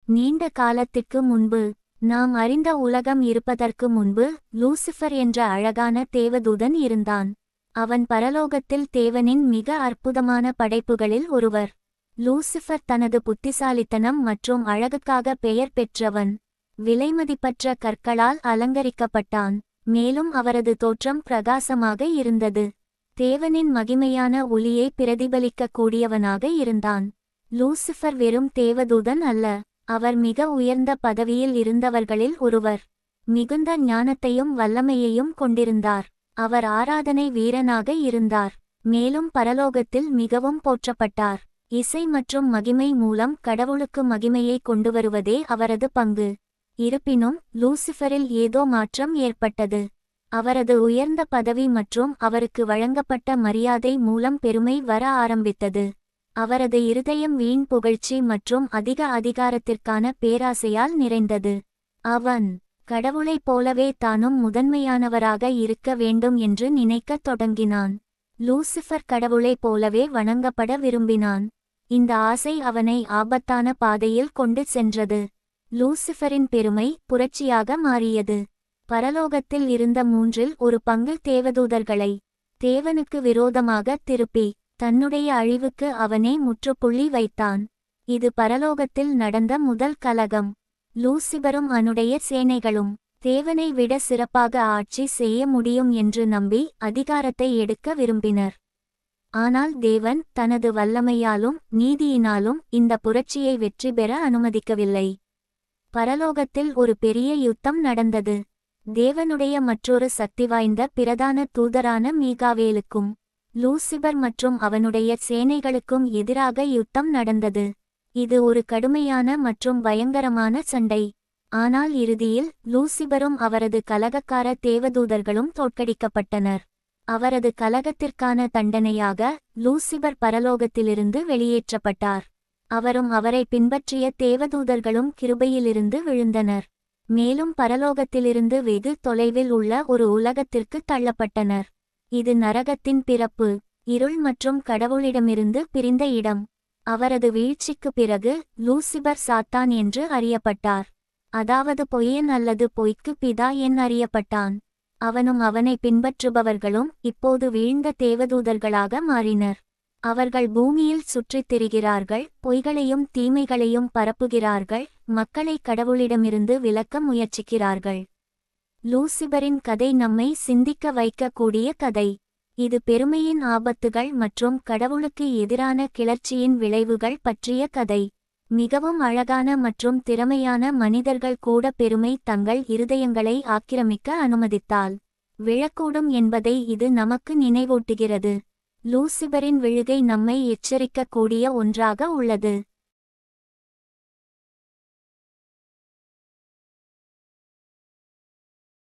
நீண்ட காலத்திற்கு முன்பு, நாம் அறிந்த உலகம் இருப்பதற்கு முன்பு, லூசிஃபர் என்ற அழகான தேவதூதன் இருந்தான். அவன் பரலோகத்தில் தேவனின் மிக அற்புதமான படைப்புகளில் ஒருவர். லூசிஃபர் தனது புத்திசாலித்தனம் மற்றும் அழகுக்காக பெயர் பெற்றவன். விலைமதிப்பற்ற கற்களால் அலங்கரிக்கப்பட்டான். மேலும் அவரது தோற்றம் பிரகாசமாக இருந்தது. தேவனின் மகிமையான ஒளியை பிரதிபலிக்க கூடியவனாக இருந்தான். லூசிஃபர் வெறும் தேவதூதன் அல்ல, அவர் மிக உயர்ந்த பதவியில் இருந்தவர்களில் ஒருவர். மிகுந்த ஞானத்தையும் வல்லமையையும் கொண்டிருந்தார். அவர் ஆராதனை வீரனாக இருந்தார். மேலும் பரலோகத்தில் மிகவும் போற்றப்பட்டார். இசை மற்றும் மகிமை மூலம் கடவுளுக்கு மகிமையை கொண்டுவருவதே அவரது பங்கு. இருப்பினும் லூசிஃபரில் ஏதோ மாற்றம் ஏற்பட்டது. அவரது உயர்ந்த பதவி மற்றும் அவருக்கு வழங்கப்பட்ட மரியாதை மூலம் பெருமை வர ஆரம்பித்தது. அவரது இருதயம் வீண் புகழ்ச்சி மற்றும் அதிக அதிகாரத்திற்கான பேராசையால் நிறைந்தது. அவன் கடவுளைப் போலவே தானும் முதன்மையானவராக இருக்க வேண்டும் என்று நினைக்கத் தொடங்கினான். லூசிஃபர் கடவுளைப் போலவே வணங்கப்பட விரும்பினான். இந்த ஆசை அவனை ஆபத்தான பாதையில் கொண்டு சென்றது. லூசிஃபரின் பெருமை புரட்சியாக மாறியது. பரலோகத்தில் இருந்த மூன்றில் ஒரு பங்கு தேவதூதர்களை தேவனுக்கு விரோதமாக திருப்பி தன்னுடைய அழிவுக்கு அவனே முற்றுப்புள்ளி வைத்தான். இது பரலோகத்தில் நடந்த முதல் கலகம். லூசிபரும் அவனுடைய சேனைகளும் தேவனை விட சிறப்பாக ஆட்சி செய்ய முடியும் என்று நம்பி அதிகாரத்தை எடுக்க விரும்பினர். ஆனால் தேவன் தனது வல்லமையாலும் நீதியினாலும் இந்த புரட்சியை வெற்றி பெற அனுமதிக்கவில்லை. பரலோகத்தில் ஒரு பெரிய யுத்தம் நடந்தது. தேவனுடைய மற்றொரு சக்திவாய்ந்த பிரதான தூதரான மீகாவேலுக்கும் லூசிபர் மற்றும் அவனுடைய சேனைகளுக்கும் எதிராக யுத்தம் நடந்தது. இது ஒரு கடுமையான மற்றும் பயங்கரமான சண்டை. ஆனால் இறுதியில் லூசிபரும் அவரது கலகக்கார தேவதூதர்களும் தோற்கடிக்கப்பட்டனர். அவரது கலகத்திற்கான தண்டனையாக லூசிபர் பரலோகத்திலிருந்து வெளியேற்றப்பட்டார். அவரும் அவரை பின்பற்றிய தேவதூதர்களும் கிருபையிலிருந்து விழுந்தனர். மேலும் பரலோகத்திலிருந்து வெகு தொலைவில் உள்ள ஒரு உலகத்திற்கு தள்ளப்பட்டனர். இது நரகத்தின் பிறப்பு, இருள் மற்றும் கடவுளிடமிருந்து பிரிந்த இடம். அவரது வீழ்ச்சிக்கு பிறகு லூசிபர் சாத்தான் என்று அறியப்பட்டார். அதாவது பொய்யன் அல்லது பொய்க்கு பிதா என் அறியப்பட்டான். அவனும் அவனை பின்பற்றுபவர்களும் இப்போது வீழ்ந்த தேவதூதர்களாக மாறினர். அவர்கள் பூமியில் சுற்றித் திரிகிறார்கள், பொய்களையும் தீமைகளையும் பரப்புகிறார்கள், மக்களை கடவுளிடமிருந்து விலக்க முயற்சிக்கிறார்கள். லூசிபரின் கதை நம்மை சிந்திக்க வைக்கக்கூடிய கதை. இது பெருமையின் ஆபத்துகள் மற்றும் கடவுளுக்கு எதிரான கிளர்ச்சியின் விளைவுகள் பற்றிய கதை. மிகவும் அழகான மற்றும் திறமையான மனிதர்கள் கூட பெருமை தங்கள் இருதயங்களை ஆக்கிரமிக்க அனுமதித்தால் விழக்கூடும் என்பதை இது நமக்கு நினைவூட்டுகிறது. லூசிபரின் விழுகை நம்மை எச்சரிக்கக்கூடிய ஒன்றாக உள்ளது.